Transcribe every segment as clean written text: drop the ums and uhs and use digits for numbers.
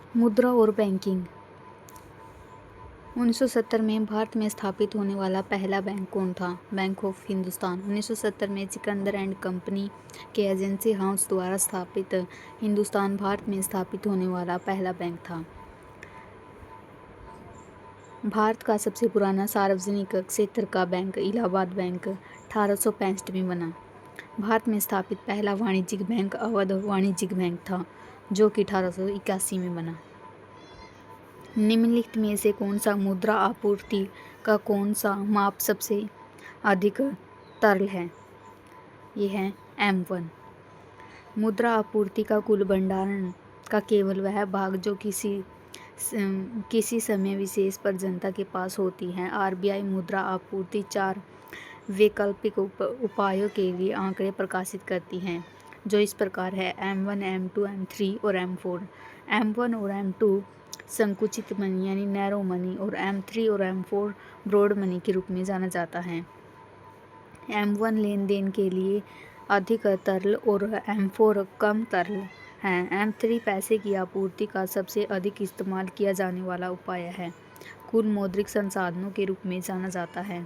मुद्रा और बैंकिंग। 1970 में भारत में स्थापित होने वाला पहला बैंक कौन था? Bank of Hindustan. 1970 में सिकंदर एंड कंपनी के एजेंसी हाउस द्वारा स्थापित हिंदुस्तान भारत में स्थापित होने वाला पहला बैंक था। भारत का सबसे पुराना सार्वजनिक क्षेत्र का बैंक इलाहाबाद बैंक 1865 में बना। भारत में स्थापित पहला वाणिज्यिक बैंक अवध वाणिज्यिक बैंक था, जो कि 1881 में बना। निम्नलिखित में से कौन सा मुद्रा आपूर्ति का कौन सा माप सबसे अधिक तरल है? ये है M1। मुद्रा आपूर्ति का कुल भंडारण का केवल वह भाग जो किसी समय विशेष पर जनता के पास होती है। RBI मुद्रा आपूर्ति 4 वैकल्पिक उपायों के लिए आंकड़े प्रकाशित करती हैं, जो इस प्रकार है: M1, M2, M3 और M4। M1 और M2 संकुचित मनी यानी नैरो मनी और M3 और M4 ब्रॉड मनी के रूप में जाना जाता है। M1 लेन देन के लिए अधिक तरल और M4 कम तरल है। M3 पैसे की आपूर्ति का सबसे अधिक इस्तेमाल किया जाने वाला उपाय है, कुल मौद्रिक संसाधनों के रूप में जाना जाता है।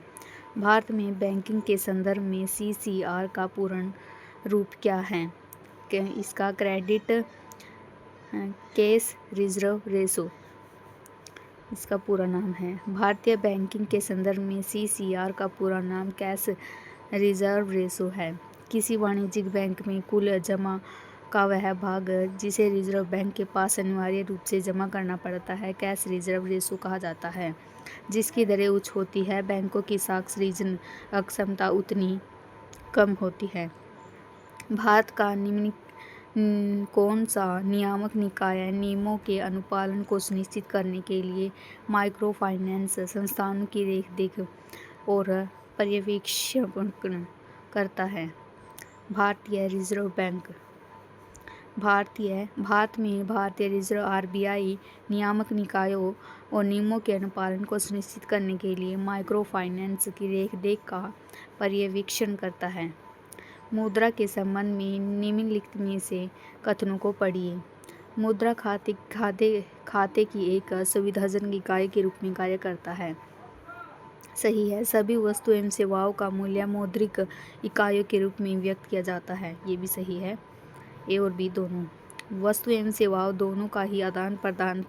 भारत में बैंकिंग के संदर्भ में CCR का पूर्ण रूप क्या है? इसका क्रेडिट कैश रिजर्व रेशो इसका पूरा नाम है। भारतीय बैंकिंग के संदर्भ में CCR का पूरा नाम कैश रिजर्व रेशो है। किसी वाणिज्यिक बैंक में कुल जमा का वह भाग जिसे रिजर्व बैंक के पास अनिवार्य रूप से जमा करना पड़ता है, कैश रिजर्व रेशो कहा जाता है। जिसकी दरें उच्च होती है, बैंकों की साख ऋण अक्षमता उतनी कम होती है। भारत का निम्न कौन सा नियामक निकाय नियमों के अनुपालन को सुनिश्चित करने के लिए माइक्रो फाइनेंस संस्थानों की देखरेख और पर्यवेक्षण करता है? भारतीय रिजर्व बैंक। भारत में भारतीय रिजर्व RBI नियामक निकायों और नियमों के अनुपालन को सुनिश्चित करने के लिए माइक्रो फाइनेंस की देखरेख का पर्यवेक्षण करता है। मुद्रा के संबंध में निम्नलिखित में से कथनों को पढ़िए। मुद्रा खाते की एक सुविधाजनक इकाई के रूप में कार्य करता है। सही है। सभी वस्तु एवं सेवाओं का मूल्य मौद्रिक इकाइयों के रूप में व्यक्त किया जाता है। ये भी सही है। A और B दोनों। वस्तु एवं सेवाओं दोनों का ही आदान प्रदान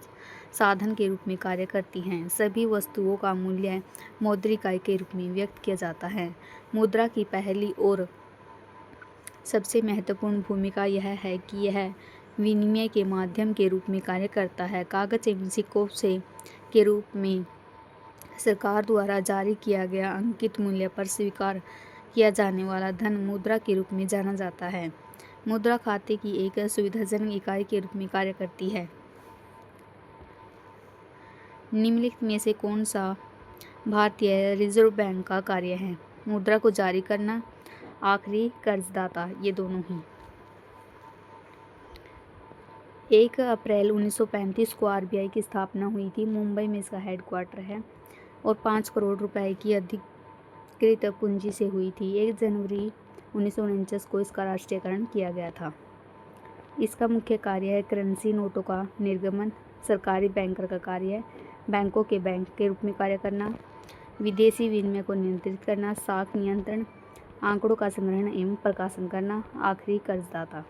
साधन के रूप में कार्य करती हैं। सभी वस्तुओं का मूल्य मौद्रिक इकाई के रूप में व्यक्त किया जाता है। मुद्रा की पहली और सबसे महत्वपूर्ण भूमिका यह है कि यह विनिमय के माध्यम के रूप में कार्य करता है। कागज एवं सिक्कों से के रूप में सरकार द्वारा जारी किया गया अंकित मूल्य पर स्वीकार किया जाने वाला धन मुद्रा के रूप में जाना जाता है। मुद्रा खाते की एक सुविधाजनक इकाई के रूप में कार्य करती है। निम्नलिखित में से कौन सा भारतीय रिजर्व बैंक का कार्य है? मुद्रा को जारी करना, आखिरी कर्जदाता, ये दोनों ही। 1 अप्रैल 1935 को RBI की स्थापना हुई थी। मुंबई में इसका हेडक्वार्टर है और 5 करोड़ रुपए की अधिकृत पूंजी से हुई थी। 1 जनवरी 1949 को इसका राष्ट्रीयकरण किया गया था। इसका मुख्य कार्य है करेंसी नोटों का निर्गमन, सरकारी बैंकर का कार्य है बैंकों के बैंक के रूप में कार्य करना, विदेशी विनिमय को नियंत्रित करना, साख नियंत्रण, आंकड़ों का संग्रहण एवं प्रकाशन करना, आखिरी कर्जदाता।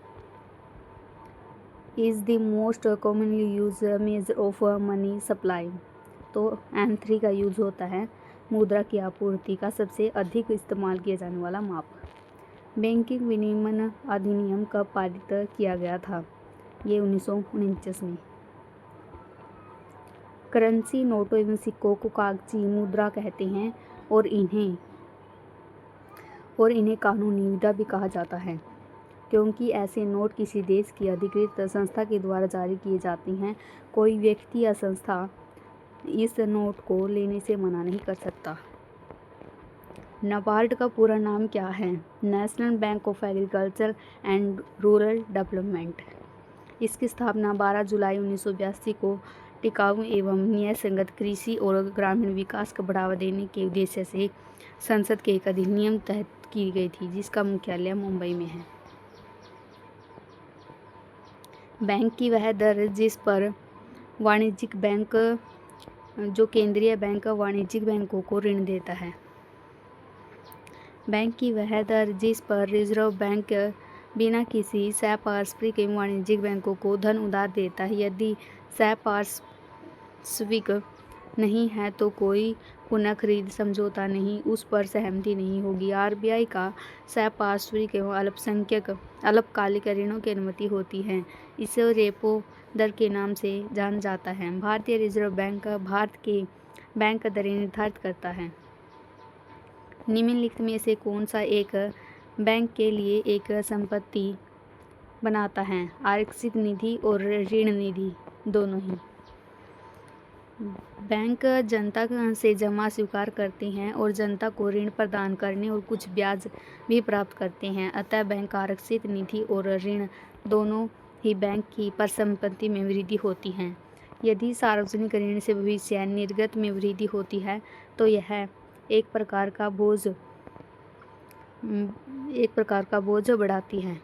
Is the most commonly use measure of money supply. तो M3 का यूज होता है मुद्रा की आपूर्ति का सबसे अधिक इस्तेमाल किया जाने वाला माप। बैंकिंग विनियमन अधिनियम कब पारित किया गया था? ये 1949 में। करेंसी नोटों एवं सिक्कों को कागजी मुद्रा कहते हैं और इन्हें कानूनी मुद्रा भी कहा जाता है, क्योंकि ऐसे नोट किसी देश की अधिकृत संस्था के द्वारा जारी किए जाते हैं। कोई व्यक्ति या संस्था इस नोट को लेने से मना नहीं कर सकता। नाबार्ड का पूरा नाम क्या है? National bank of agriculture and rural development. इसकी स्थापना 12 जुलाई 1982 को टिकाऊ एवं न्यायसंगत कृषि और ग्रामीण विकास को बढ़ावा देने के उद्देश्य से संसद के एक अधिनियम तहत की गई थी, जिसका मुख्यालय मुंबई में है। बैंक की वह दर जिस पर वाणिज्यिक बैंक जो केंद्रीय बैंक वाणिज्यिक बैंकों को ऋण देता है। बैंक की वह दर जिस पर रिजर्व बैंक बिना किसी सहपार्श्विक एवं वाणिज्यिक बैंकों को धन उधार देता है। यदि सहपार्श्विक नहीं है तो कोई पुनः खरीद समझौता नहीं, उस पर सहमति नहीं होगी। आरबीआई का सहपार्श्विक एवं अल्पकालिक ऋणों की अनुमति होती है। इसे रेपो दर के नाम से जाना जाता है। भारतीय रिजर्व बैंक भारत के बैंक दरें निर्धारित करता है। निम्नलिखित में से कौन सा एक बैंक के लिए एक संपत्ति बनाता है? आरक्षित निधि और ऋण निधि दोनों ही। बैंक जनता से जमा स्वीकार करते हैं और जनता को ऋण प्रदान करने और कुछ ब्याज भी प्राप्त करते हैं। अतः बैंक आरक्षित निधि और ऋण दोनों ही बैंक की परिसंपत्ति में वृद्धि होती है। यदि सार्वजनिक ऋण से भविष्य निर्गत में वृद्धि होती है तो यह एक प्रकार का बोझ बढ़ाती है।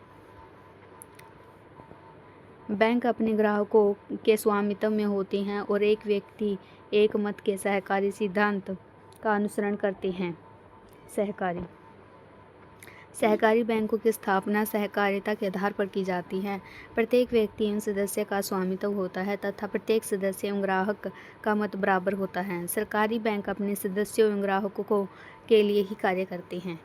बैंक अपने ग्राहकों के स्वामित्व में होते हैं और एक व्यक्ति एक मत के सहकारी सिद्धांत का अनुसरण करते हैं। सहकारी बैंकों की स्थापना सहकारिता के आधार पर की जाती है। प्रत्येक व्यक्ति एवं सदस्य का स्वामित्व होता है तथा प्रत्येक सदस्य एवं ग्राहक का मत बराबर होता है। सरकारी बैंक अपने सदस्यों एवं ग्राहकों के लिए ही कार्य करते हैं।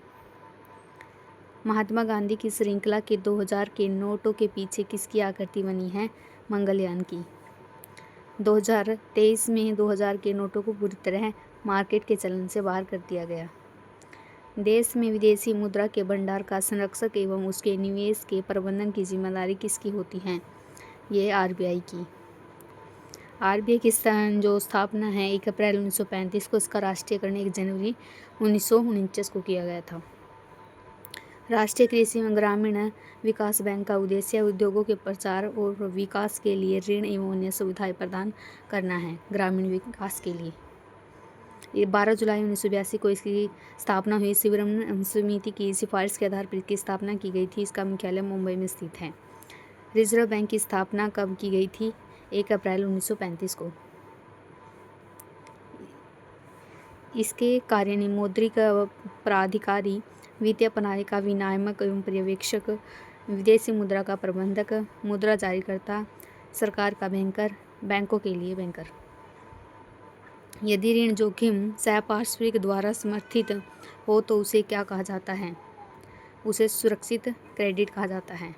महात्मा गांधी की श्रृंखला के 2000 के नोटों के पीछे किसकी आकृति बनी है? मंगलयान की। 2023 में 2000 के नोटों को पूरी तरह मार्केट के चलन से बाहर कर दिया गया। देश में विदेशी मुद्रा के भंडार का संरक्षक एवं उसके निवेश के प्रबंधन की जिम्मेदारी किसकी होती है? ये आरबीआई की। आरबीआई की जो स्थापना है 1 अप्रैल 1935 को, इसका राष्ट्रीयकरण 1 जनवरी 1949 को किया गया था। राष्ट्रीय कृषि एवं ग्रामीण विकास बैंक का उद्देश्य उद्योगों के प्रचार और विकास के लिए ऋण एवं अन्य सुविधाएं प्रदान करना है। ग्रामीण विकास के लिए ये 12 जुलाई 1982 को इसकी स्थापना हुई। शिवरमन समिति की सिफारिश के आधार पर इसकी स्थापना की गई थी। इसका मुख्यालय मुंबई में स्थित है। रिजर्व बैंक की स्थापना कब की गई थी? 1 अप्रैल 1935 को। इसके कार्य मौद्रिक प्राधिकारी, वित्तीय प्रणाली का विनियामक एवं पर्यवेक्षक, विदेशी मुद्रा का प्रबंधक, मुद्रा जारीकर्ता, सरकार का बैंकर, बैंकों के लिए बैंकर। यदि ऋण जोखिम सहपार्श्विक द्वारा समर्थित हो तो उसे क्या कहा जाता है? उसे सुरक्षित क्रेडिट कहा जाता है।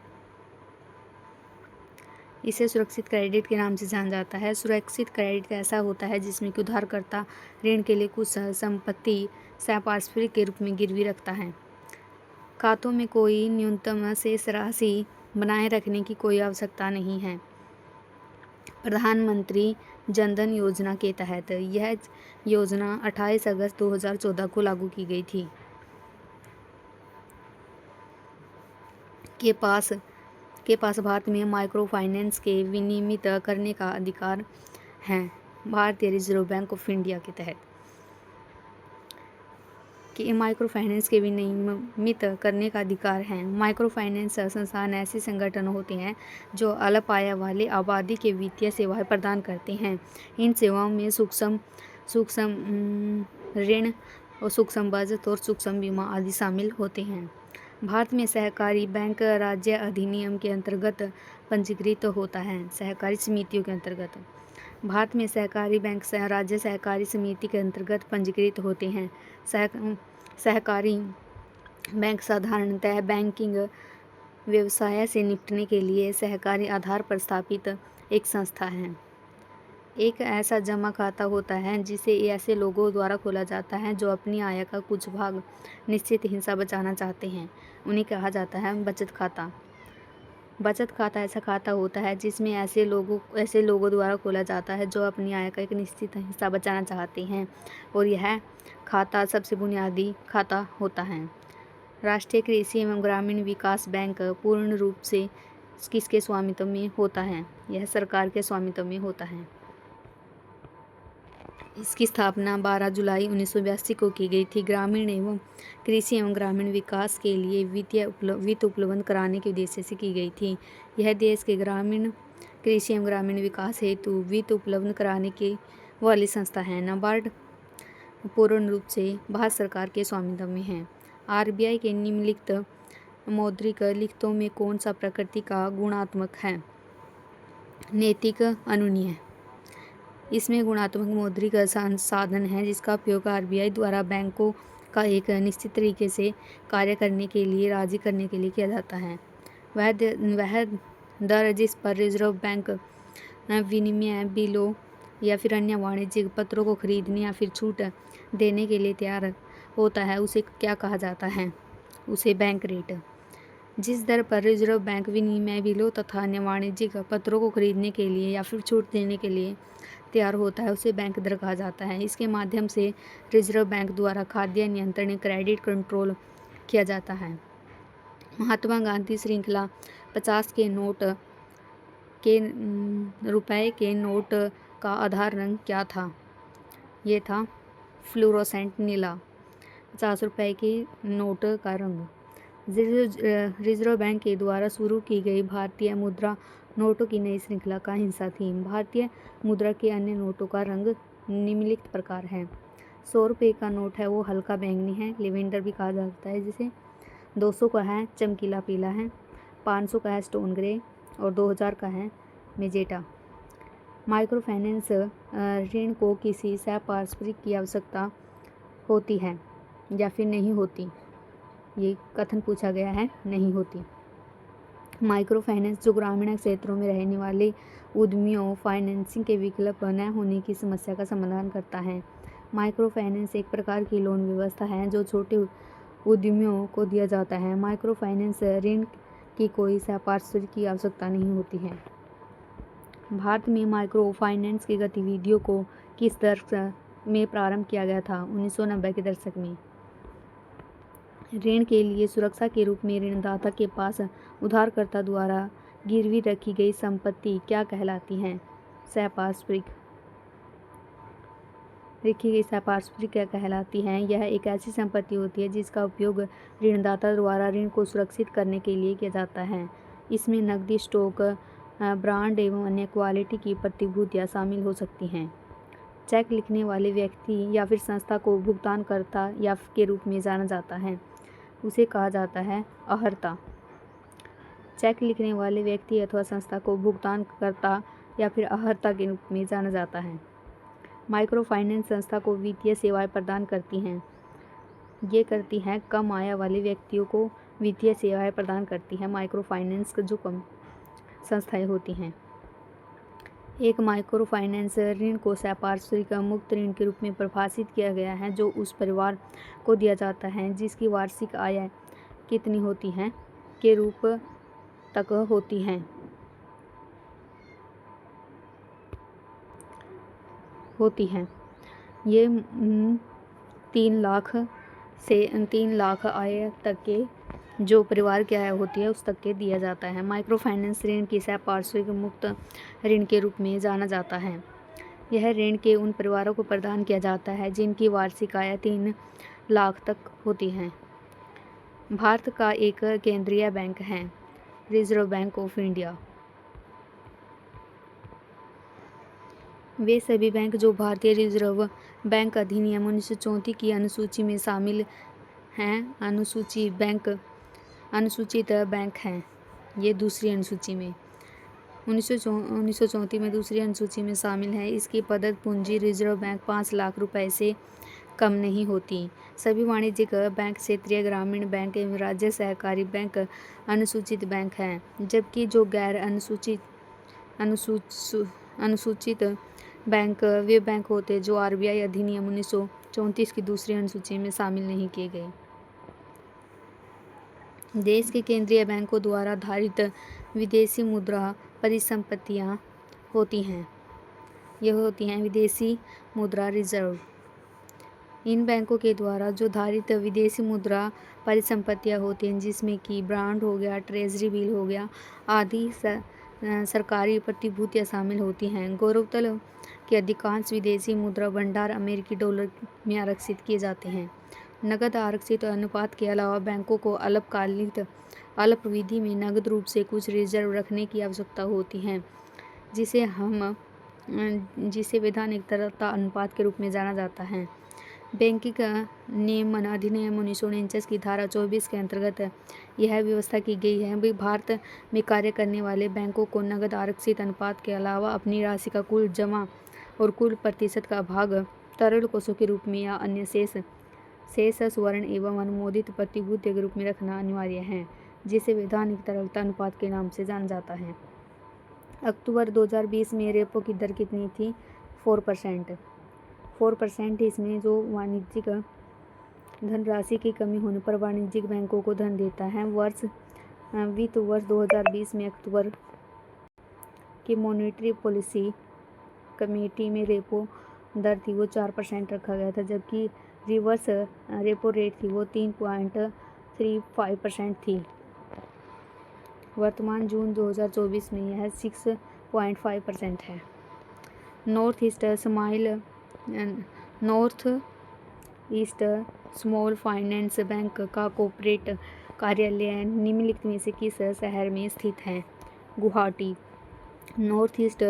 इसे सुरक्षित क्रेडिट के नाम से जाना जाता है। सुरक्षित क्रेडिट ऐसा होता है जिसमें कि उधारकर्ता ऋण के लिए कुछ संपत्ति सहपार्श्विक के रूप में गिरवी रखता है। खातों में कोई न्यूनतम शेष राशि बनाए रखने की कोई आवश्यकता नहीं है। प्रधानमंत्री जनधन योजना के तहत यह योजना 28 अगस्त 2014 को लागू की गई थी। के पास भारत में माइक्रो फाइनेंस के विनियमित करने का अधिकार है। भारतीय रिजर्व बैंक ऑफ इंडिया के तहत कि माइक्रो फाइनेंस के विनियमित करने का अधिकार है। माइक्रो फाइनेंस संस्थान ऐसे संगठन होते हैं जो अल्प आय वाले आबादी के वित्तीय सेवाएं प्रदान करते हैं। इन सेवाओं में सूक्ष्म ऋण और सूक्ष्म बचत और सूक्ष्म बीमा आदि शामिल होते हैं। भारत में सहकारी बैंक राज्य अधिनियम के अंतर्गत पंजीकृत होता है। सहकारी समितियों के अंतर्गत भारत में सहकारी बैंक राज्य सहकारी समिति के अंतर्गत पंजीकृत होते हैं। सहकारी बैंक साधारणतः बैंकिंग व्यवसाय से निपटने के लिए सहकारी आधार पर स्थापित एक संस्था है। एक ऐसा जमा खाता होता है जिसे ऐसे लोगों द्वारा खोला जाता है जो अपनी आय का कुछ भाग निश्चित हिस्सा बचाना चाहते हैं। उन्हें कहा जाता है बचत खाता। बचत खाता ऐसा खाता होता है जिसमें ऐसे लोगों द्वारा खोला जाता है जो अपनी आय का एक निश्चित हिस्सा बचाना चाहते हैं और यह खाता सबसे बुनियादी खाता होता है। राष्ट्रीय कृषि एवं ग्रामीण विकास बैंक पूर्ण रूप से किसके स्वामित्व में होता है? यह सरकार के स्वामित्व में होता है। इसकी स्थापना 12 जुलाई 1982 को की गई थी। ग्रामीण एवं कृषि एवं ग्रामीण विकास के लिए वित्त उपलब्ध कराने के उद्देश्य से की गई थी। यह देश के ग्रामीण कृषि एवं ग्रामीण विकास हेतु वित्त उपलब्ध कराने की वाली संस्था है। नाबार्ड पूर्ण रूप से भारत सरकार के स्वामित्व में है। आरबीआई के निम्नलिखित मौद्रिक लिखतों में कौन सा प्रकृति का गुणात्मक है? नैतिक अनुनीय। इसमें गुणात्मक मौद्रिक साधन है जिसका उपयोग आरबीआई द्वारा बैंकों का एक निश्चित तरीके से कार्य करने के लिए राजी करने के लिए किया जाता है। वह दर जिस पर रिजर्व बैंक विनिमय बिलों या फिर अन्य वाणिज्यिक पत्रों को खरीदने या फिर छूट देने के लिए तैयार होता है उसे क्या कहा जाता है? उसे बैंक रेट। जिस दर पर रिजर्व बैंक विनिमय बिलों तथा अन्य वाणिज्यिक पत्रों को खरीदने के लिए या फिर छूट देने के लिए तैयार होता है उसे बैंक दर कहा जाता है। इसके माध्यम से रिजर्व बैंक द्वारा खाद्य नियंत्रण क्रेडिट कंट्रोल किया जाता है। महात्मा गांधी श्रृंखला 50 के नोट के रुपए के नोट का आधार रंग क्या था? ये था फ्लोरोसेंट नीला। 50 रुपए के नोट का रंग। रिजर्व बैंक के द्वारा शुरू की गई भारतीय मुद्रा नोटों की नई श्रृंखला का हिस्सा थी। भारतीय मुद्रा के अन्य नोटों का रंग निम्नलिखित प्रकार है। 100 रुपये का नोट है वो हल्का बैंगनी है, लेवेंडर भी कहा जाता है जिसे। 200 का है चमकीला पीला है, 500 का है स्टोन ग्रे और 2000 का है मेजेटा। माइक्रो फाइनेंस ऋण को किसी सहपारस्परिक की आवश्यकता होती है या फिर नहीं होती? ये कथन पूछा गया है, नहीं होती। माइक्रो फाइनेंस जो ग्रामीण क्षेत्रों में रहने वाले उद्यमियों फाइनेंसिंग के विकल्प न होने की समस्या का समाधान करता है। माइक्रो फाइनेंस एक प्रकार की लोन व्यवस्था है जो छोटे उद्यमियों को दिया जाता है। माइक्रो फाइनेंस ऋण की कोई सहपारस्परिक की आवश्यकता नहीं होती है। भारत में माइक्रो फाइनेंस की गतिविधियों को किस दशक में प्रारंभ किया गया था? 1990 के दशक में। ऋण के लिए सुरक्षा के रूप में ऋणदाता के पास उधारकर्ता द्वारा गिरवी रखी गई संपत्ति क्या कहलाती है? सहपारस्परिक। रखी गई सहपारस्परिक क्या कहलाती है? यह एक ऐसी संपत्ति होती है जिसका उपयोग ऋणदाता द्वारा ऋण को सुरक्षित करने के लिए किया जाता है। इसमें नकदी, स्टॉक, ब्रांड एवं अन्य क्वालिटी की प्रतिभूतियां शामिल हो सकती हैं। चेक लिखने वाले व्यक्ति या फिर संस्था को भुगतानकर्ता या के रूप में जाना जाता है, उसे कहा जाता है आहर्ता। चेक लिखने वाले व्यक्ति अथवा संस्था को भुगतानकर्ता या फिर आहर्ता के रूप में जाना जाता है। माइक्रो फाइनेंस संस्था को वित्तीय सेवाएं प्रदान करती हैं। ये करती हैं कम आय वाले व्यक्तियों को वित्तीय सेवाएं प्रदान करती है माइक्रो फाइनेंस जो कम संस्थाएं होती हैं। एक माइक्रो फाइनेंस ऋण को सहपारस्परिक मुक्त ऋण के रूप में परिभाषित किया गया है जो उस परिवार को दिया जाता है जिसकी वार्षिक आय कितनी होती है के रूप तक होती है ये 3 लाख से 3 लाख आय तक के जो परिवार की आय होती है उस तक के दिया जाता है। माइक्रो फाइनेंस ऋण की सहपारस्परिक मुक्त ऋण के रूप में जाना जाता है। यह ऋण के उन परिवारों को प्रदान किया जाता है जिनकी वार्षिक आय 3 लाख तक होती है। भारत का एक केंद्रीय बैंक है, रिजर्व बैंक ऑफ इंडिया। वे सभी बैंक जो भारतीय रिजर्व बैंक अधिनियम 1934 की अनुसूची में शामिल हैं अनुसूचित बैंक हैं। ये दूसरी अनुसूची में 1934 में दूसरी अनुसूची में शामिल है। इसकी प्रदत्त पूंजी रिजर्व बैंक 5 लाख रुपए से कम नहीं होती। सभी वाणिज्यिक बैंक, क्षेत्रीय ग्रामीण बैंक एवं राज्य सहकारी बैंक अनुसूचित बैंक हैं, जबकि जो गैर अनुसूचित बैंक वे बैंक होते जो आरबीआई अधिनियम 1934 की दूसरी अनुसूची में शामिल नहीं किए गए। देश के केंद्रीय बैंकों द्वारा धारित विदेशी मुद्रा परिसंपत्तियां होती हैं। यह होती हैं विदेशी मुद्रा रिजर्व। इन बैंकों के द्वारा जो धारित विदेशी मुद्रा परिसंपत्तियां होती हैं जिसमें कि ब्रांड हो गया, ट्रेजरी बिल हो गया आदि सरकारी प्रतिभूतियां शामिल होती हैं। गौरतलब कि अधिकांश विदेशी मुद्रा भंडार अमेरिकी डॉलर में आरक्षित किए जाते हैं। नकद आरक्षित अनुपात के अलावा बैंकों को अल्पकालिक अल्पावधि में नकद रूप से कुछ रिजर्व रखने की आवश्यकता होती है। जिसे वैधानिक तरलता अनुपात के रूप में जाना जाता है। बैंकिंग नियमन अधिनियम 1949 की धारा 24 के अंतर्गत यह व्यवस्था की गई है कि भारत में कार्य करने वाले बैंकों को नगद आरक्षित अनुपात के अलावा अपनी राशि का कुल जमा और कुल प्रतिशत का भाग तरल कोषों के रूप में या अन्य शेष स्वर्ण एवं अनुमोदित प्रतिभूतियों के रूप में रखना अनिवार्य है, जिसे वैधानिक तरलता अनुपात के नाम से जाना जाता है। अक्टूबर 2020 में रेपो की दर कितनी थी? 4%। इसमें जो वाणिज्यिक धनराशि की कमी होने पर वाणिज्यिक बैंकों को धन देता है। वित्त वर्ष 2020 में अक्टूबर की मॉनेटरी पॉलिसी कमेटी में रेपो दर थी वो 4% रखा गया था, जबकि रिवर्स रेपो रेट थी वो 3.35% थी। वर्तमान जून 2024 में यह 6.5% है। North east small finance bank का कॉर्पोरेट कार्यालय निम्नलिखित में से किस शहर में स्थित है? Guwahati. North east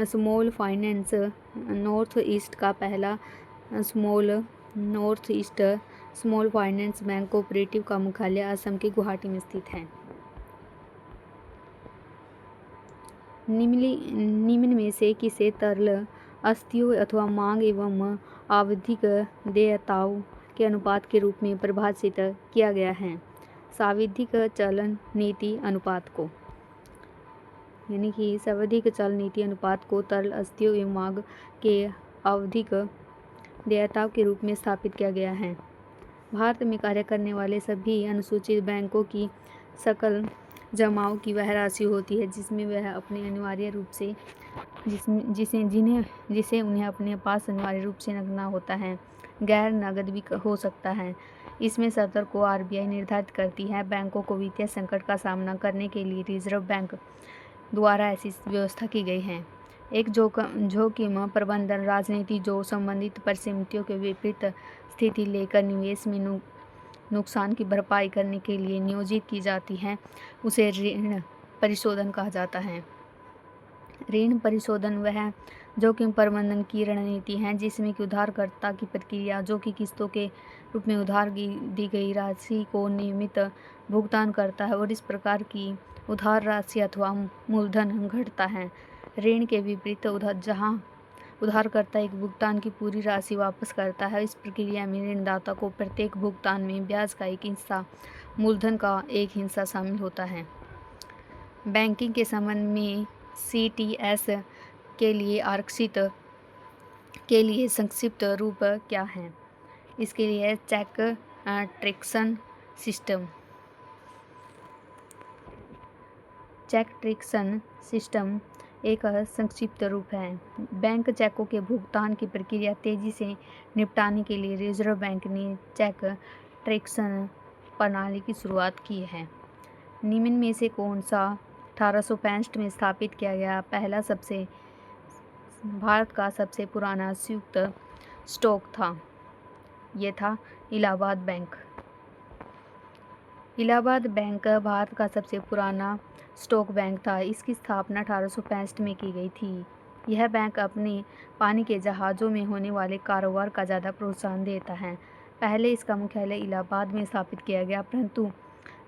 small finance north east का पहला north east small finance bank cooperative का मुख्यालय असम के गुवाहाटी में स्थित है। निम्न में से किसे तरल अस्थियों अथवा मांग एवं आवधिक देयताओं के अनुपात के रूप में परिभाषित किया गया है? सावधिक चलन नीति अनुपात को, यानी कि सावधिक चल नीति अनुपात को तरल अस्थियों एवं मांग के आवधिक देयताओं के रूप में स्थापित किया गया है। भारत में कार्य करने वाले सभी अनुसूचित बैंकों की सकल जमाओं की वह राशि होती है जिसमें वह अपने अनिवार्य रूप से जिसे उन्हें अपने पास अनिवार्य रूप से रखना होता है। गैर नगद भी हो सकता है। इसमें शर्तों को आरबीआई निर्धारित करती है। बैंकों को वित्तीय संकट का सामना करने के लिए रिजर्व बैंक द्वारा ऐसी व्यवस्था की गई है। एक जोखिम प्रबंधन राजनीति जो संबंधित परिसंपत्तियों के विपरीत स्थिति लेकर निवेश में नुकसान की भरपाई करने के लिए नियोजित की जाती है, उसे ऋण परिशोधन कहा जाता है। ऋण परिशोधन वह जोखिम प्रबंधन की रणनीति है जिसमें कि उधारकर्ता की प्रक्रिया जो कि किस्तों के रूप में उधार दी गई राशि को नियमित भुगतान करता है और इस प्रकार की उधार राशि अथवा मूलधन घटता है। ऋण के विपरीत जहां उधारकर्ता एक भुगतान की पूरी राशि वापस करता है, इस प्रक्रिया में ऋणदाता को प्रत्येक भुगतान में ब्याज का एक हिस्सा, मूलधन का एक हिस्सा शामिल होता है। बैंकिंग के संबंध में सीटीएस के लिए संक्षिप्त रूप क्या है? इसके लिए चेक ट्रिक्सन सिस्टम एक संक्षिप्त रूप है। बैंक चेकों के भुगतान की प्रक्रिया तेजी से निपटाने के लिए रिजर्व बैंक ने चेक ट्रिक्सन प्रणाली की शुरुआत की है। निम्न में से कौन सा 1865 में स्थापित किया गया पहला भारत का सबसे पुराना संयुक्त स्टॉक था? ये था इलाहाबाद बैंक। इलाहाबाद बैंक भारत का सबसे पुराना स्टॉक बैंक था। इसकी स्थापना 1865 में की गई थी। यह बैंक अपने पानी के जहाज़ों में होने वाले कारोबार का ज़्यादा प्रोत्साहन देता है। पहले इसका मुख्यालय इलाहाबाद में स्थापित किया गया, परंतु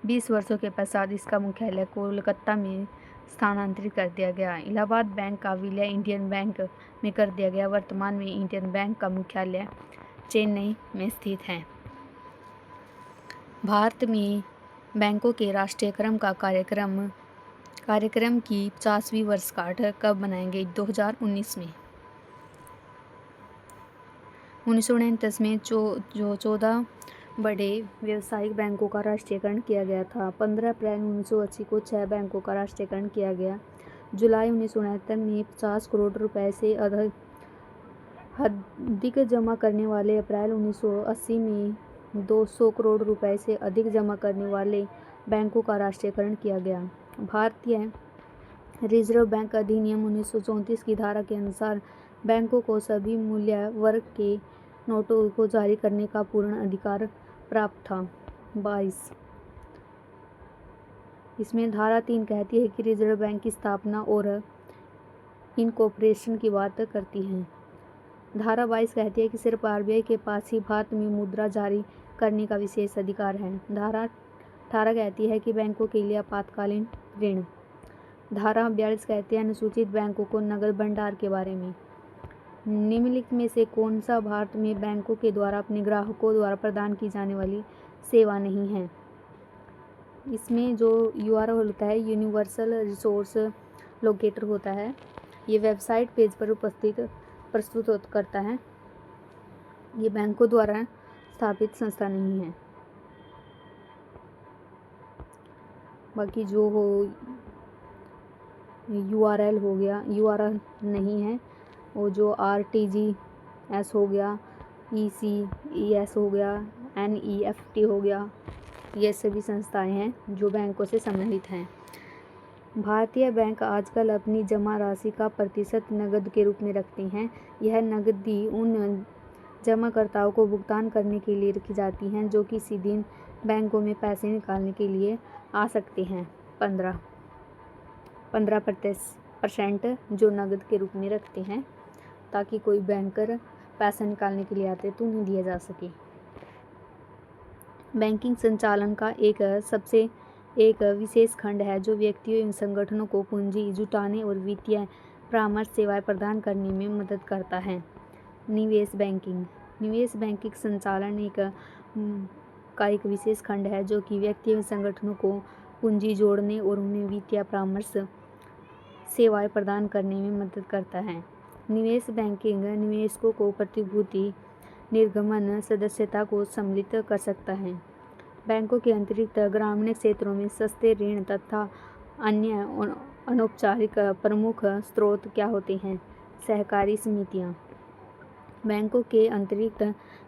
20 वर्षों के पश्चात इसका मुख्यालय कोलकाता में स्थानांतरित कर दिया गया। इलाहाबाद बैंक का विलय इंडियन बैंक में कर दिया गया। वर्तमान में इंडियन बैंक का मुख्यालय चेन्नई में स्थित है। भारत में बैंकों के राष्ट्रीयकरण का कार्यक्रम की 50वीं वर्षगांठ कब मनाएंगे? 2019 में। 1949 में जो 14 बड़े व्यावसायिक बैंकों का राष्ट्रीयकरण किया गया था। 15 अप्रैल 1980 को 6 बैंकों का राष्ट्रीयकरण किया गया। जुलाई 1969 में 50 करोड़ रुपए से अधिक जमा करने वाले, अप्रैल 1980 में 200 करोड़ रुपए से अधिक जमा करने वाले बैंकों का राष्ट्रीयकरण किया गया। भारतीय रिजर्व बैंक अधिनियम 1934 की धारा के अनुसार बैंकों को सभी मूल्य वर्ग के नोटों को जारी करने का पूर्ण अधिकार प्राप्त था। 22 इसमें धारा 3 कहती है कि रिजर्व बैंक की स्थापना और इनकॉर्पोरेशन की बात करती है। धारा 22 कहती है कि सिर्फ आरबीआई के पास ही भारत में मुद्रा जारी करने का विशेष अधिकार है। धारा 18 कहती है कि बैंकों के लिए आपातकालीन ऋण। धारा 42 कहती है अनुसूचित बैंकों को नगद भंडार के बारे में। निम्नलिखित में से कौन सा भारत में बैंकों के द्वारा अपने ग्राहकों द्वारा प्रदान की जाने वाली सेवा नहीं है? इसमें जो यूआरएल होता है, यूनिवर्सल रिसोर्स लोकेटर होता है, ये वेबसाइट पेज पर प्रस्तुत करता है। ये बैंकों द्वारा स्थापित संस्था नहीं है। बाकी जो हो यूआरएल हो गया, यूआरएल नहीं है। वो जो आरटीजीएस हो गया, ईसीईएस हो गया, एनईएफटी हो गया, ये सभी संस्थाएं हैं जो बैंकों से संबंधित हैं। भारतीय बैंक आजकल अपनी जमा राशि का प्रतिशत नकद के रूप में रखते हैं। यह नकदी उन जमाकर्ताओं को भुगतान करने के लिए रखी जाती हैं जो किसी दिन बैंकों में पैसे निकालने के लिए आ सकते हैं। 15% जो नकद के रूप में रखते हैं ताकि कोई बैंकर पैसा निकालने के लिए आते तो उन्हें दिया जा सके। बैंकिंग संचालन का एक विशेष खंड है जो व्यक्तियों एवं संगठनों को पूंजी जुटाने और वित्तीय परामर्श सेवाएं प्रदान करने में मदद करता है। निवेश बैंकिंग संचालन का एक विशेष खंड है जो कि व्यक्तियों एवं संगठनों को पूंजी जोड़ने और उन्हें वित्तीय परामर्श सेवाएं प्रदान करने में मदद करता है। निवेश बैंकिंग निवेशकों को प्रतिभूति निर्गमन सदस्यता को सम्मिलित कर सकता है। बैंकों के अतिरिक्त ग्रामीण क्षेत्रों में सस्ते ऋण तथा अन्य अनौपचारिक प्रमुख स्रोत क्या होते हैं? सहकारी समितियाँ। बैंकों के अतिरिक्त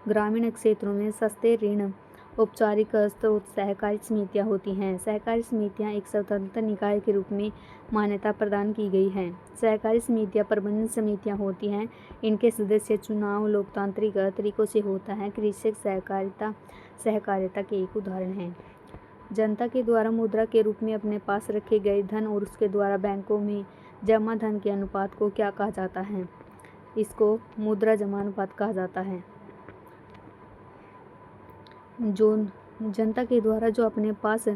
ग्रामीण क्षेत्रों में सस्ते ऋण औपचारिक स्रोत सहकारी समितियाँ होती हैं। सहकारी समितियाँ एक स्वतंत्र निकाय के रूप में मान्यता प्रदान की गई है। सहकारी समितियाँ प्रबंधन समितियाँ होती हैं। इनके सदस्य चुनाव लोकतांत्रिक तरीकों से होता है। कृषक सहकारिता के एक उदाहरण हैं। जनता के द्वारा मुद्रा के रूप में अपने पास रखे गए धन और उसके द्वारा बैंकों में जमा धन के अनुपात को क्या कहा जाता है? इसको मुद्रा जमा अनुपात कहा जाता है। जो जनता के द्वारा जो अपने पास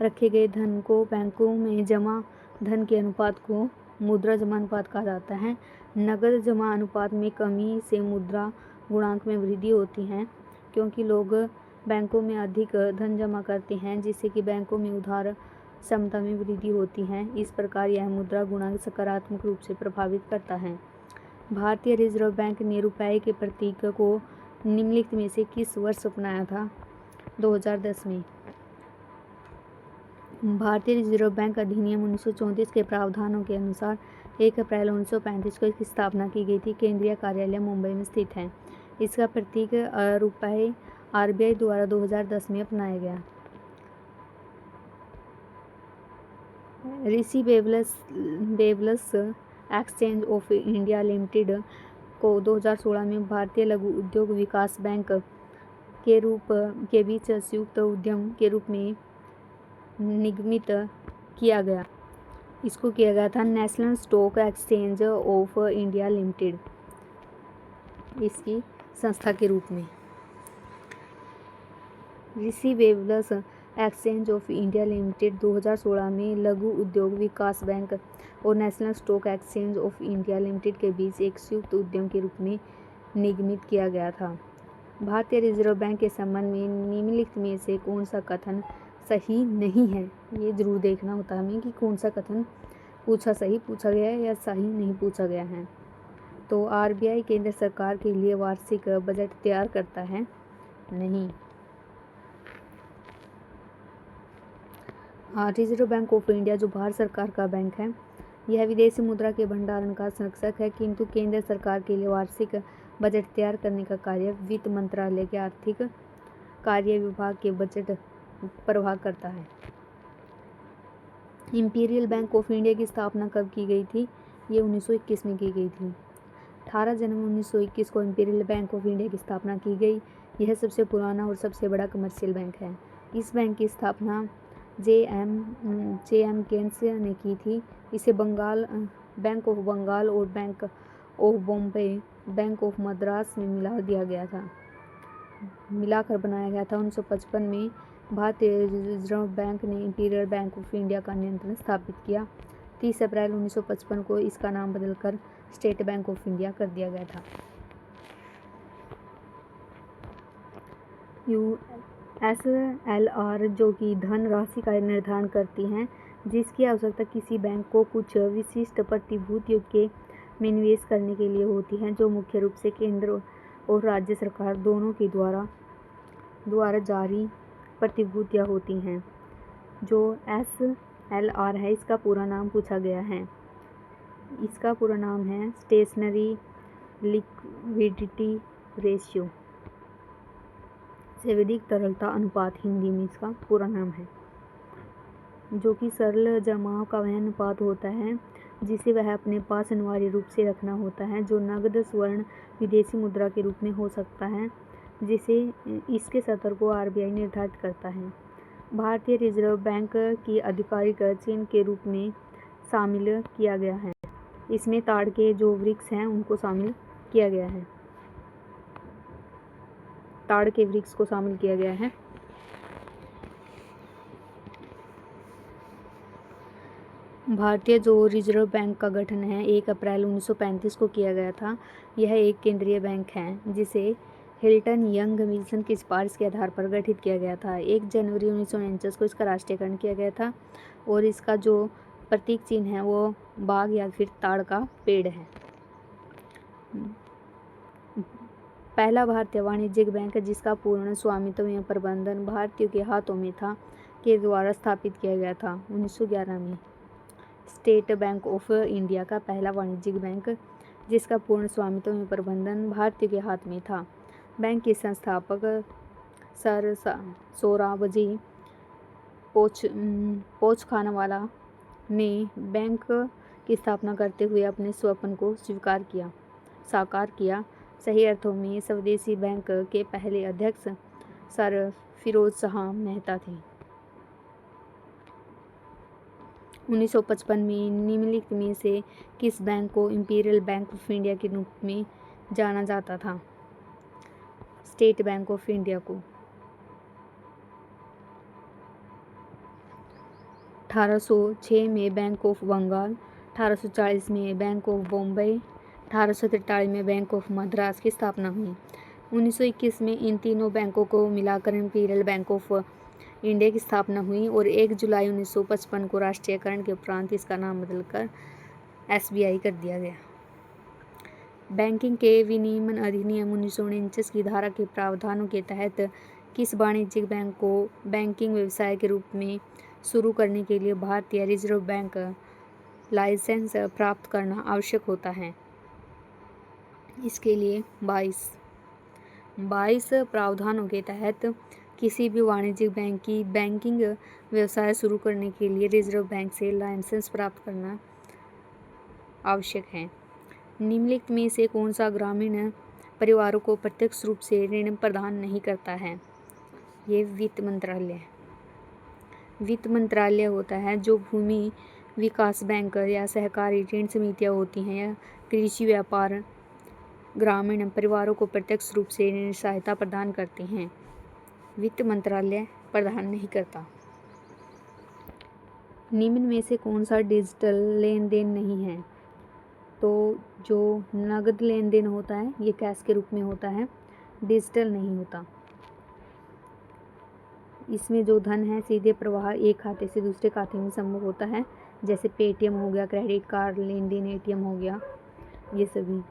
रखे गए धन को बैंकों में जमा धन के अनुपात को मुद्रा जमा अनुपात कहा जाता है। नगद जमा अनुपात में कमी से मुद्रा गुणांक में वृद्धि होती है क्योंकि लोग बैंकों में अधिक धन जमा करते हैं जिससे कि बैंकों में उधार क्षमता में वृद्धि होती है। इस प्रकार यह मुद्रा गुणांक सकारात्मक रूप से प्रभावित करता है। भारतीय रिजर्व बैंक ने रुपये के प्रतीक को निम्नलिखित में से किस वर्ष अपनाया था? 2010 में। भारतीय रिजर्व बैंक अधिनियम 1934 के प्रावधानों के अनुसार 1 अप्रैल 1935 को इसकी स्थापना की गई थी। केंद्रीय कार्यालय मुंबई में स्थित है। इसका प्रतीक रुपये आरबीआई द्वारा 2010 में अपनाया गया। Receivables exchange of India limited को 2016 में भारतीय लघु उद्योग विकास बैंक के बीच संयुक्त उद्यम के रूप में निगमित किया गया। इसको किया गया था national stock exchange of India limited इसकी संस्था के रूप में। Receivables exchange of India limited 2016 में लघु उद्योग विकास बैंक और national stock exchange of India limited के बीच एक संयुक्त उद्यम के रूप में निगमित किया गया था। भारतीय रिजर्व बैंक के संबंध में निम्नलिखित में से कौन सा कथन सही नहीं है? ये जरूर देखना होता है हमें कि कौन सा कथन सही पूछा गया है या सही नहीं पूछा गया है। तो आरबीआई केंद्र सरकार के लिए वार्षिक बजट तैयार करता है? नहीं। रिजर्व बैंक ऑफ इंडिया जो भारत सरकार का बैंक है, यह विदेशी मुद्रा के भंडारण का संरक्षक है, किंतु केंद्र सरकार के लिए वार्षिक बजट तैयार करने का कार्य वित्त मंत्रालय के आर्थिक कार्य विभाग के बजट प्रभाग करता है। इंपीरियल बैंक ऑफ इंडिया की स्थापना कब की गई थी? ये 1921 में की गई थी। 18 जनवरी 1921 को इंपीरियल बैंक ऑफ इंडिया की स्थापना की गई। यह सबसे पुराना और सबसे बड़ा कमर्शियल बैंक है। इस बैंक की स्थापना जे एम केन्स ने की थी। इसे बैंक ऑफ बंगाल और bank of Bombay, bank of Madras में मिलाकर बनाया गया था। 1955 में भारतीय रिजर्व बैंक ने इंपीरियल बैंक ऑफ इंडिया का नियंत्रण स्थापित किया। 30 अप्रैल 1955 को इसका नाम बदलकर स्टेट बैंक ऑफ इंडिया कर दिया गया था। USLR जो कि धन राशि का निर्धारण करती हैं, जिसकी आवश्यकता किसी बैंक को कुछ विशिष्ट प्रतिभूतियों में निवेश करने के लिए होती है, जो मुख्य रूप से केंद्र और राज्य सरकार दोनों के द्वारा जारी प्रतिभूतियां होती हैं। जो SLR है, इसका पूरा नाम पूछा गया है। इसका पूरा नाम है स्टेशनरी लिक्विडिटी रेशियो, आवधिक तरलता अनुपात, हिंदी में इसका पूरा नाम है, जो कि सरल जमाव का वह अनुपात होता है जिसे वह अपने पास अनिवार्य रूप से रखना होता है, जो नकद, स्वर्ण, विदेशी मुद्रा के रूप में हो सकता है, जिसे इसके स्तर को RBI निर्धारित करता है। भारतीय रिजर्व बैंक की आधिकारिक चिन्ह के रूप में शामिल किया गया है। इसमें ताड़ के जो वृक्ष हैं उनको शामिल किया गया है। ताड़ के वृक्ष को शामिल किया गया है। भारतीय जो रिजर्व बैंक का गठन है 1 अप्रैल 1935 को किया गया था। यह एक केंद्रीय बैंक है जिसे हिल्टन यंग कमीशन की सिफारिश के आधार पर गठित किया गया था। 1 जनवरी 1949 को इसका राष्ट्रीयकरण किया गया था और इसका जो प्रतीक चिन्ह है वो बाग या फिर ताड़ का पेड़ है। पहला भारतीय वाणिज्यिक बैंक जिसका पूर्ण स्वामित्व एवं प्रबंधन भारतीयों के हाथों में था के द्वारा स्थापित किया गया था 1911 में। स्टेट बैंक ऑफ इंडिया का पहला वाणिज्यिक बैंक जिसका पूर्ण स्वामित्व एवं प्रबंधन भारतीयों के हाथ में था। बैंक के संस्थापक सर सोहराबजी पोचखानावाला ने बैंक की स्थापना करते हुए अपने स्वप्न को साकार किया। सही अर्थों में स्वदेशी बैंक के पहले अध्यक्ष सर फिरोज शाह मेहता थे। 1955 में निम्नलिखित में से किस बैंक को इंपीरियल बैंक ऑफ इंडिया के रूप में जाना जाता था? स्टेट बैंक ऑफ इंडिया को। 1806 में बैंक ऑफ बंगाल, 1840 में बैंक ऑफ बॉम्बे, 1843 में बैंक ऑफ मद्रास की स्थापना हुई। 1921 में इन तीनों बैंकों को मिलाकर इंपीरियल बैंक ऑफ इंडिया की स्थापना हुई और 1 जुलाई 1955 को राष्ट्रीयकरण के उपरांत इसका नाम बदलकर SBI कर दिया गया। बैंकिंग के विनियमन अधिनियम 1949 की धारा के प्रावधानों के तहत किस वाणिज्यिक बैंक को बैंकिंग व्यवसाय के रूप में शुरू करने के लिए भारतीय रिजर्व बैंक लाइसेंस प्राप्त करना आवश्यक होता है? इसके लिए 22 प्रावधानों के तहत किसी भी वाणिज्यिक बैंक की बैंकिंग व्यवसाय शुरू करने के लिए रिजर्व बैंक से लाइसेंस प्राप्त करना आवश्यक है। निम्नलिखित में से कौन सा ग्रामीण परिवारों को प्रत्यक्ष रूप से ऋण प्रदान नहीं करता है? ये वित्त मंत्रालय होता है। जो भूमि विकास बैंक या सहकारी ऋण समितियां होती हैं या कृषि व्यापार ग्रामीण परिवारों को प्रत्यक्ष रूप से ऋण सहायता प्रदान करते हैं, वित्त मंत्रालय प्रदान नहीं करता। निम्न में से कौन सा डिजिटल लेन देन नहीं है? तो जो नगद लेन देन होता है ये कैश के रूप में होता है, डिजिटल नहीं होता। इसमें जो धन है सीधे प्रवाह एक खाते से दूसरे खाते में संभव होता है, जैसे पेटीएम हो गया, क्रेडिट कार्ड लेन देन, ATM हो गया, ये सभी।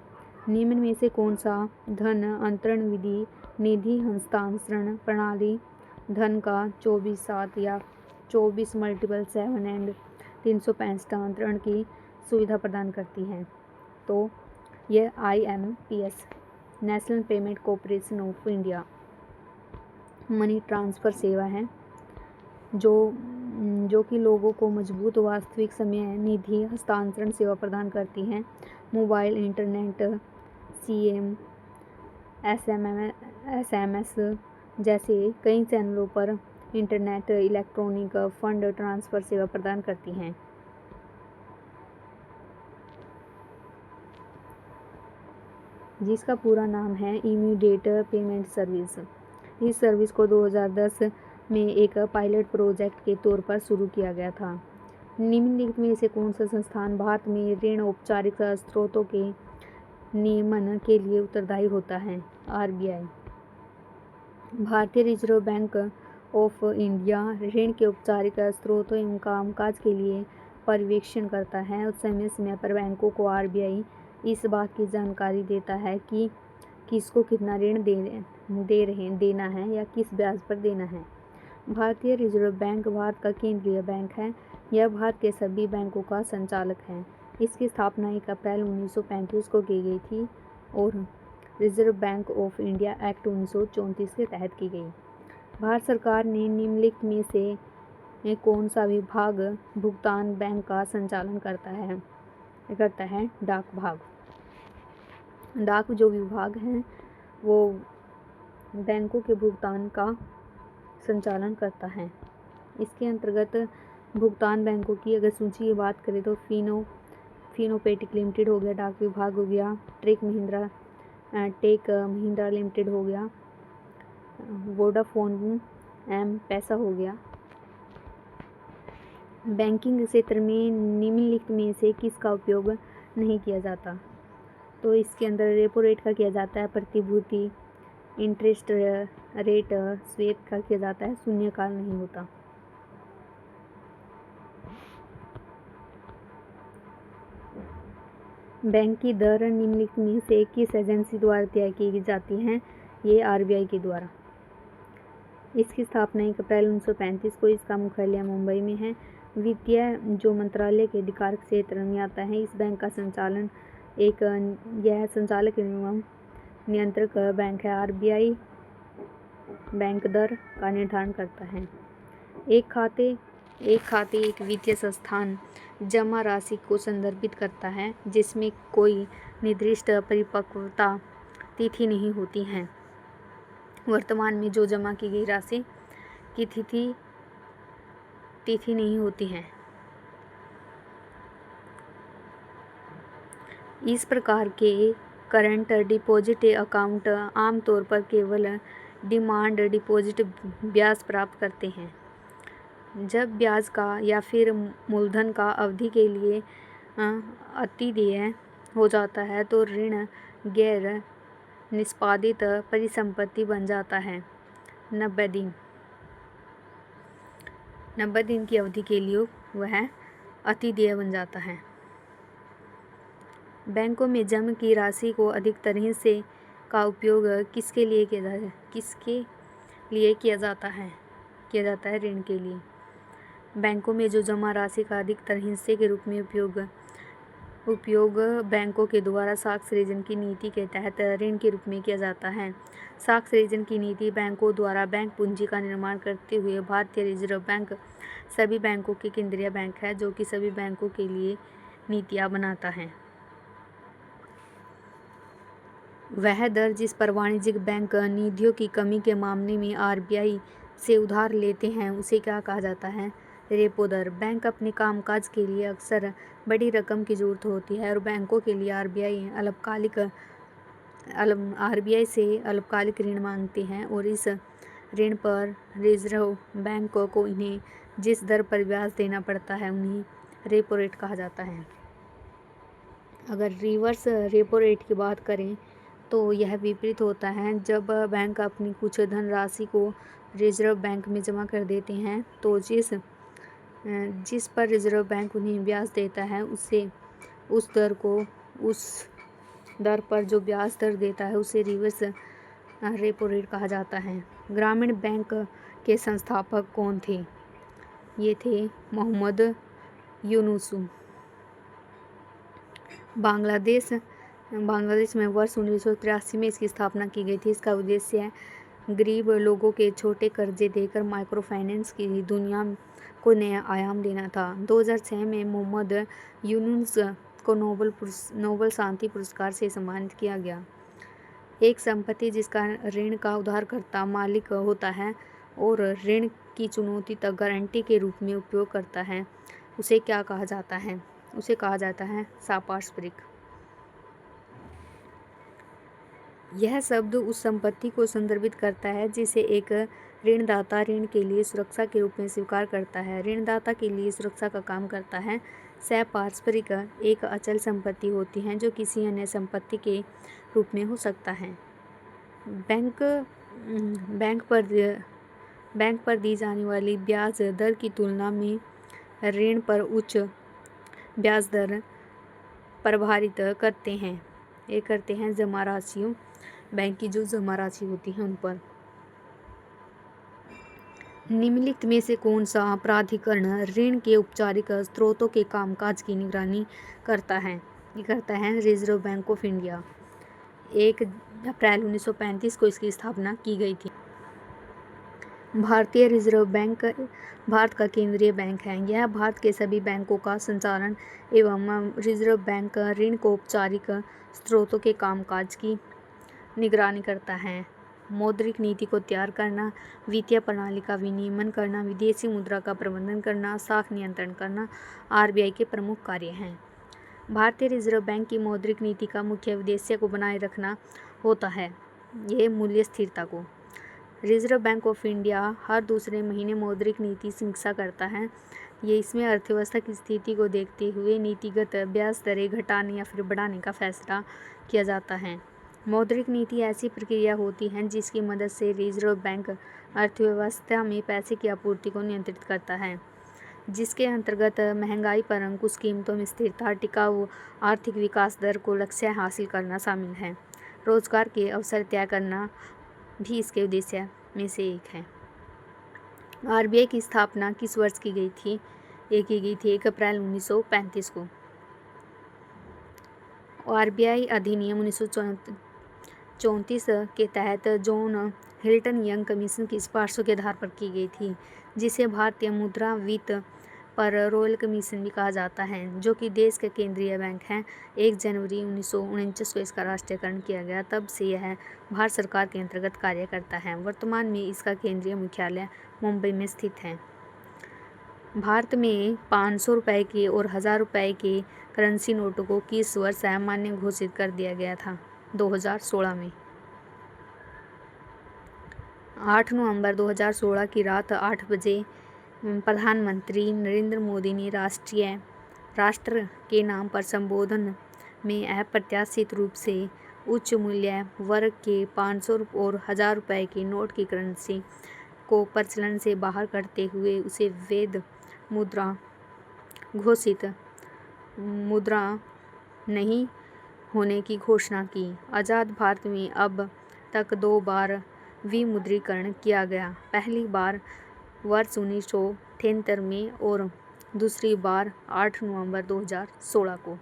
निम्न में से कौन सा धन अंतरण विधि निधि हस्तांतरण प्रणाली धन का 24/7 या 24/7 एंड 365 अंतरण की सुविधा प्रदान करती है? तो यह IMPS national payment corporation of India money transfer सेवा है जो कि लोगों को मजबूत वास्तविक समय निधि हस्तांतरण सेवा प्रदान करती हैं। मोबाइल, इंटरनेट, SMS जैसे कई चैनलों पर इंटरनेट इलेक्ट्रॉनिक फंड ट्रांसफ़र सेवा प्रदान करती हैं। जिसका पूरा नाम है इमीडिएट पेमेंट सर्विस। इस सर्विस को 2010 में एक पायलट प्रोजेक्ट के तौर पर शुरू किया गया था। निम्नलिखित में से कौन सा संस्थान भारत में ऋण औपचारिक स्रोतों के नियमन के लिए उत्तरदायी होता है? आरबीआई। भारतीय रिजर्व बैंक ऑफ इंडिया ऋण के औपचारिक स्रोतों एवं कामकाज के लिए पर्यवेक्षण करता है और समय समय पर बैंकों को आरबीआई इस बात की जानकारी देता है कि किसको कितना ऋण देना है या किस ब्याज पर देना है। भारतीय रिजर्व बैंक भारत का केंद्रीय बैंक है। यह भारत के सभी बैंकों का संचालक है। इसकी स्थापना 1 अप्रैल 1935 को की गई थी और reserve bank of India act 1934 के तहत की गई। भारत सरकार ने निम्नलिखित में से कौन सा विभाग भुगतान बैंक का संचालन करता है? डाक विभाग। डाक जो विभाग है वो बैंकों के भुगतान का संचालन करता है। इसके अंतर्गत भुगतान बैंकों की अगर सूची की बात करें तो फिनोपेटिक लिमिटेड हो गया, डाक विभाग हो गया, टेक महिंद्रा लिमिटेड हो गया, वोडाफोन पैसा हो गया। बैंकिंग क्षेत्र में निम्नलिखित में से किसका उपयोग नहीं किया जाता? तो इसके अंदर रेपो रेट का किया जाता है, प्रतिभूति इंटरेस्ट रेट स्वेप का किया जाता है, शून्यकाल नहीं होता। बैंक की दर निम्नलिखित में से किस एजेंसी द्वारा तय की जाती है? ये आरबीआई के द्वारा। इसकी स्थापना 1 अप्रैल 1935 को, इसका मुख्यालय मुंबई में है। वित्तीय जो मंत्रालय के अधिकार क्षेत्र में आता है। इस बैंक का संचालन यह संचालक एवं नियंत्रक बैंक है। आरबीआई बैंक दर का निर्धारण करता है। एक खाते एक वित्तीय संस्थान जमा राशि को संदर्भित करता है जिसमें कोई निर्दिष्ट परिपक्वता तिथि नहीं होती है। वर्तमान में जो जमा की गई राशि की तिथि नहीं होती है। इस प्रकार के करंट डिपॉजिट अकाउंट आमतौर पर केवल डिमांड डिपॉजिट ब्याज प्राप्त करते हैं। जब ब्याज का या फिर मूलधन का अवधि के लिए अतिदेय हो जाता है तो ऋण गैर निष्पादित परिसंपत्ति बन जाता है। 90 दिन की अवधि के लिए वह अतिदेय बन जाता है। बैंकों में जमा की राशि को अधिकतर हिस्से का उपयोग किसके लिए किया जाता है? ऋण के लिए। बैंकों में जो जमा राशि का अधिकतर हिस्से के रूप में उपयोग बैंकों के द्वारा साख सृजन की नीति के तहत ऋण के रूप में किया जाता है। साख सृजन की नीति बैंकों द्वारा बैंक पूंजी का निर्माण करते हुए भारतीय रिजर्व बैंक सभी बैंकों के केंद्रीय बैंक है जो कि सभी बैंकों के लिए नीतियाँ बनाता है। वह दर जिस पर वाणिज्यिक बैंक निधियों की कमी के मामले में आरबीआई से उधार लेते हैं उसे क्या कहा जाता है? रेपो दर। बैंक अपने कामकाज के लिए अक्सर बड़ी रकम की जरूरत होती है और बैंकों के लिए आरबीआई से अल्पकालिक ऋण मांगते हैं और इस ऋण पर रिजर्व बैंक को इन्हें जिस दर पर ब्याज देना पड़ता है उन्हें रेपो रेट कहा जाता है। अगर रिवर्स रेपो रेट की बात करें तो यह विपरीत होता है। जब बैंक अपनी कुछ धनराशि को रिजर्व बैंक में जमा कर देते हैं तो जिस पर रिजर्व बैंक उन्हें ब्याज देता है उस दर पर जो ब्याज दर देता है उसे रिवर्स रेपो रेट कहा जाता है। ग्रामीण बैंक के संस्थापक कौन थे? ये थे मोहम्मद यूनुस। बांग्लादेश में वर्ष 1983 में इसकी स्थापना की गई थी। इसका उद्देश्य गरीब लोगों के छोटे कर्जे देकर माइक्रो फाइनेंस की दुनिया को नया आयाम देना था। 2006 में मोहम्मद यूनुस को नोबेल शांति पुरस्कार से सम्मानित किया गया। एक संपत्ति जिसका ऋण का उधारकर्ता मालिक होता है और ऋण की चुनौती तक गारंटी के रूप में उपयोग करता है, उसे क्या कहा जाता है? उसे कहा जाता है संपार्श्विक। यह शब्द उस संपत्ति को संदर्भित करता है जिसे एक ऋणदाता ऋण के लिए सुरक्षा के रूप में स्वीकार करता है। ऋणदाता के लिए सुरक्षा का काम करता है। संपार्श्विक एक अचल संपत्ति होती है जो किसी अन्य संपत्ति के रूप में हो सकता है। बैंक पर दी जाने वाली ब्याज दर की तुलना में ऋण पर उच्च ब्याज दर प्रभावित करते हैं जमा राशियों, बैंक की जो जमा राशि होती है उन पर। निम्नलिखित में से कौन सा प्राधिकरण ऋण के औपचारिक स्रोतों के कामकाज की निगरानी करता है? ये करता है रिजर्व बैंक ऑफ इंडिया। 1 अप्रैल 1935 को इसकी स्थापना की गई थी। भारतीय रिजर्व बैंक भारत का केंद्रीय बैंक है। यह भारत के सभी बैंकों का संचालन एवं रिजर्व बैंक ऋण को औपचारिक स्रोतों के कामकाज की निगरानी करता है। मौद्रिक नीति को तैयार करना, वित्तीय प्रणाली का विनियमन करना, विदेशी मुद्रा का प्रबंधन करना, साख नियंत्रण करना आरबीआई के प्रमुख कार्य हैं। भारतीय रिजर्व बैंक की मौद्रिक नीति का मुख्य उद्देश्य को बनाए रखना होता है, यह मूल्य स्थिरता को। रिजर्व बैंक ऑफ इंडिया हर दूसरे महीने मौद्रिक नीति समीक्षा करता है। ये इसमें अर्थव्यवस्था की स्थिति को देखते हुए नीतिगत ब्याज दरें घटाने या फिर बढ़ाने का फैसला किया जाता है। मौद्रिक नीति ऐसी प्रक्रिया होती है जिसकी मदद से रिजर्व बैंक अर्थव्यवस्था में पैसे की आपूर्ति को नियंत्रित करता है, जिसके अंतर्गत महंगाई पर अंकुश, कीमतों में स्थिरता, टिकाऊ आर्थिक विकास दर को लक्ष्य हासिल करना शामिल है। रोजगार के अवसर तय करना भी इसके उद्देश्य में से एक है। आरबीआई की स्थापना किस वर्ष की गई थी? ये की गई थी 1 अप्रैल 1935 को। आरबीआई अधिनियम 1934 के तहत जॉन हिल्टन यंग कमीशन की सिफारिशों के आधार पर की गई थी, जिसे भारतीय मुद्रा वित्त पर रॉयल कमीशन भी कहा जाता है, जो कि देश का केंद्रीय बैंक है। 1 जनवरी 1949 को इसका राष्ट्रीयकरण किया गया। तब से यह भारत सरकार के अंतर्गत कार्य करता है। वर्तमान में इसका केंद्रीय मुख्यालय मुंबई में स्थित है। भारत में 500 रुपये के और 1000 रुपये के करेंसी नोटों को किस वर्ष अमान्य घोषित कर दिया गया था? 2016 में। 8 नवंबर 2016 की रात 8 बजे प्रधानमंत्री नरेंद्र मोदी ने राष्ट्र के नाम पर संबोधन में अप्रत्याशित रूप से उच्च मूल्य वर्ग के 500 और 1000 रुपये के नोट की करेंसी को प्रचलन से बाहर करते हुए उसे वैध मुद्रा घोषित मुद्रा नहीं होने की घोषणा की। आज़ाद भारत में अब तक 2 बार विमुद्रीकरण किया गया। पहली बार वर्ष 1973 में और दूसरी बार 8 नवंबर 2016 को।